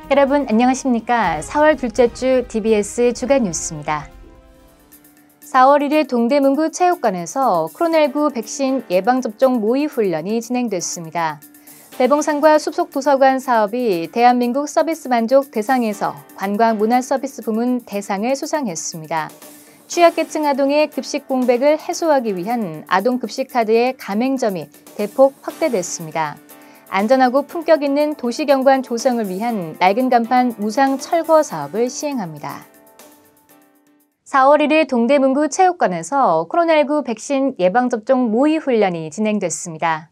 여러분 안녕하십니까? 4월 둘째 주 DBS 주간 뉴스입니다. 4월 1일 동대문구 체육관에서 코로나19 백신 예방접종 모의 훈련이 진행됐습니다. 대봉산과 숲속도서관 사업이 대한민국 서비스 만족 대상에서 관광문화서비스 부문 대상을 수상했습니다. 취약계층 아동의 급식 공백을 해소하기 위한 아동급식카드의 가맹점이 대폭 확대됐습니다. 안전하고 품격 있는 도시경관 조성을 위한 낡은 간판 무상 철거 사업을 시행합니다. 4월 1일 동대문구 체육관에서 코로나19 백신 예방접종 모의 훈련이 진행됐습니다.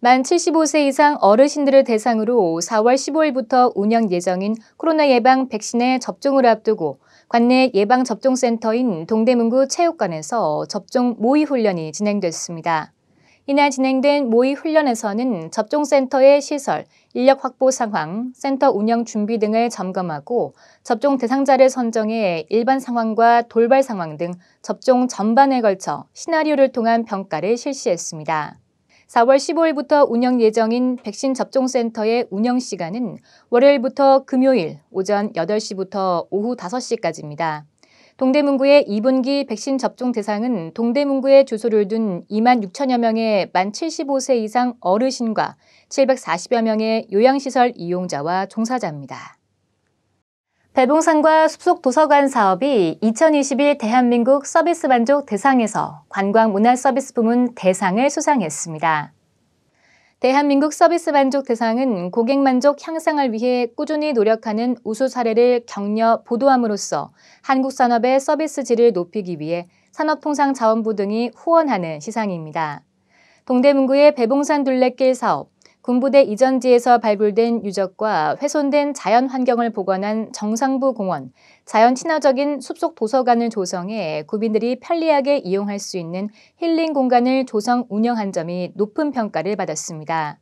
만 75세 이상 어르신들을 대상으로 4월 15일부터 운영 예정인 코로나 예방 백신의 접종을 앞두고 관내 예방접종센터인 동대문구 체육관에서 접종 모의 훈련이 진행됐습니다. 이날 진행된 모의 훈련에서는 접종센터의 시설, 인력 확보 상황, 센터 운영 준비 등을 점검하고 접종 대상자를 선정해 일반 상황과 돌발 상황 등 접종 전반에 걸쳐 시나리오를 통한 평가를 실시했습니다. 4월 15일부터 운영 예정인 백신 접종센터의 운영 시간은 월요일부터 금요일 오전 8시부터 오후 5시까지입니다. 동대문구의 2분기 백신 접종 대상은 동대문구에 주소를 둔 2만 6천여 명의 만 75세 이상 어르신과 740여 명의 요양시설 이용자와 종사자입니다. 대봉산과 숲속도서관 사업이 2021 대한민국 서비스 만족 대상에서 관광문화서비스 부문 대상을 수상했습니다. 대한민국 서비스 만족 대상은 고객 만족 향상을 위해 꾸준히 노력하는 우수 사례를 격려 보도함으로써 한국 산업의 서비스 질을 높이기 위해 산업통상자원부 등이 후원하는 시상입니다. 동대문구의 배봉산 둘레길 사업, 군부대 이전지에서 발굴된 유적과 훼손된 자연 환경을 복원한 정상부 공원, 자연 친화적인 숲속 도서관을 조성해 구민들이 편리하게 이용할 수 있는 힐링 공간을 조성 운영한 점이 높은 평가를 받았습니다.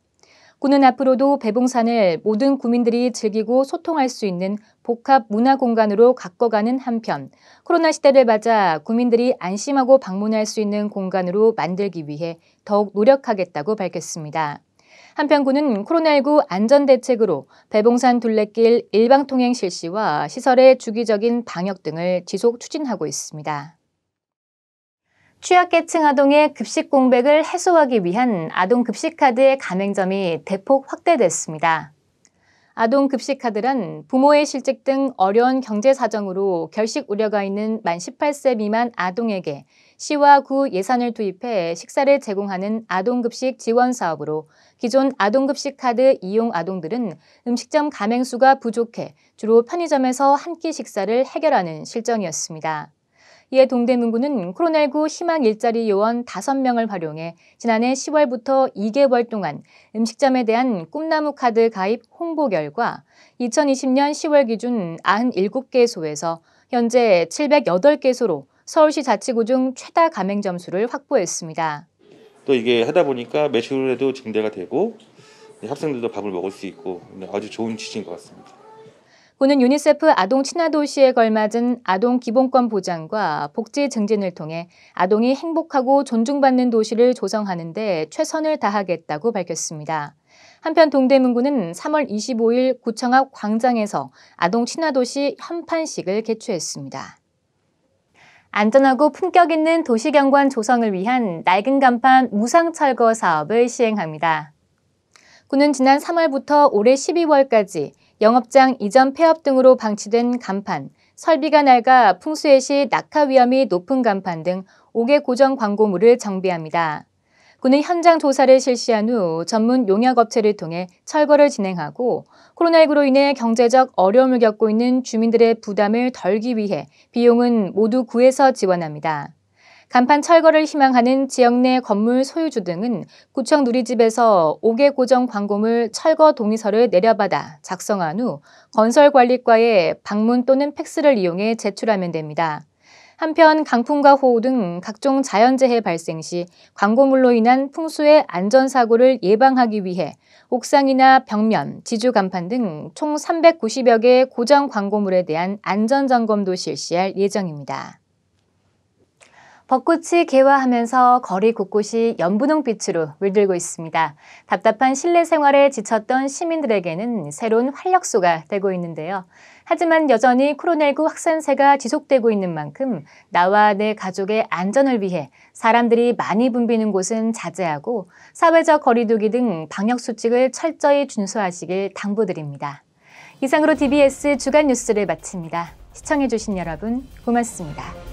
구는 앞으로도 배봉산을 모든 구민들이 즐기고 소통할 수 있는 복합 문화 공간으로 가꿔가는 한편 코로나 시대를 맞아 구민들이 안심하고 방문할 수 있는 공간으로 만들기 위해 더욱 노력하겠다고 밝혔습니다. 한편 구는 코로나19 안전대책으로 배봉산 둘레길 일방통행 실시와 시설의 주기적인 방역 등을 지속 추진하고 있습니다. 취약계층 아동의 급식 공백을 해소하기 위한 아동급식카드의 가맹점이 대폭 확대됐습니다. 아동급식카드란 부모의 실직 등 어려운 경제 사정으로 결식 우려가 있는 만 18세 미만 아동에게 시와 구 예산을 투입해 식사를 제공하는 아동급식 지원 사업으로 기존 아동급식카드 이용 아동들은 음식점 가맹수가 부족해 주로 편의점에서 한 끼 식사를 해결하는 실정이었습니다. 이에 동대문구는 코로나19 희망 일자리 요원 5명을 활용해 지난해 10월부터 2개월 동안 음식점에 대한 꿈나무 카드 가입 홍보 결과 2020년 10월 기준 97개소에서 현재 708개소로 서울시 자치구 중 최다 가맹점 수를 확보했습니다. 또 이게 하다 보니까 매출에도 증대가 되고 학생들도 밥을 먹을 수 있고 아주 좋은 취지인 것 같습니다. 구는 유니세프 아동 친화 도시에 걸맞은 아동 기본권 보장과 복지 증진을 통해 아동이 행복하고 존중받는 도시를 조성하는 데 최선을 다하겠다고 밝혔습니다. 한편 동대문구는 3월 25일 구청 앞 광장에서 아동 친화 도시 현판식을 개최했습니다. 안전하고 품격 있는 도시경관 조성을 위한 낡은 간판 무상 철거 사업을 시행합니다. 구는 지난 3월부터 올해 12월까지 영업장 이전 폐업 등으로 방치된 간판, 설비가 낡아 풍수해 시 낙하 위험이 높은 간판 등 5개 고정 광고물을 정비합니다. 구는 현장 조사를 실시한 후 전문 용역업체를 통해 철거를 진행하고 코로나19로 인해 경제적 어려움을 겪고 있는 주민들의 부담을 덜기 위해 비용은 모두 구에서 지원합니다. 간판 철거를 희망하는 지역 내 건물 소유주 등은 구청 누리집에서 5개 고정 광고물 철거 동의서를 내려받아 작성한 후 건설관리과에 방문 또는 팩스를 이용해 제출하면 됩니다. 한편 강풍과 호우 등 각종 자연재해 발생 시 광고물로 인한 풍수의 안전사고를 예방하기 위해 옥상이나 벽면, 지주 간판 등 총 390여 개의 고정 광고물에 대한 안전점검도 실시할 예정입니다. 벚꽃이 개화하면서 거리 곳곳이 연분홍빛으로 물들고 있습니다. 답답한 실내 생활에 지쳤던 시민들에게는 새로운 활력소가 되고 있는데요. 하지만 여전히 코로나19 확산세가 지속되고 있는 만큼 나와 내 가족의 안전을 위해 사람들이 많이 붐비는 곳은 자제하고 사회적 거리두기 등 방역수칙을 철저히 준수하시길 당부드립니다. 이상으로 TBS 주간 뉴스를 마칩니다. 시청해주신 여러분 고맙습니다.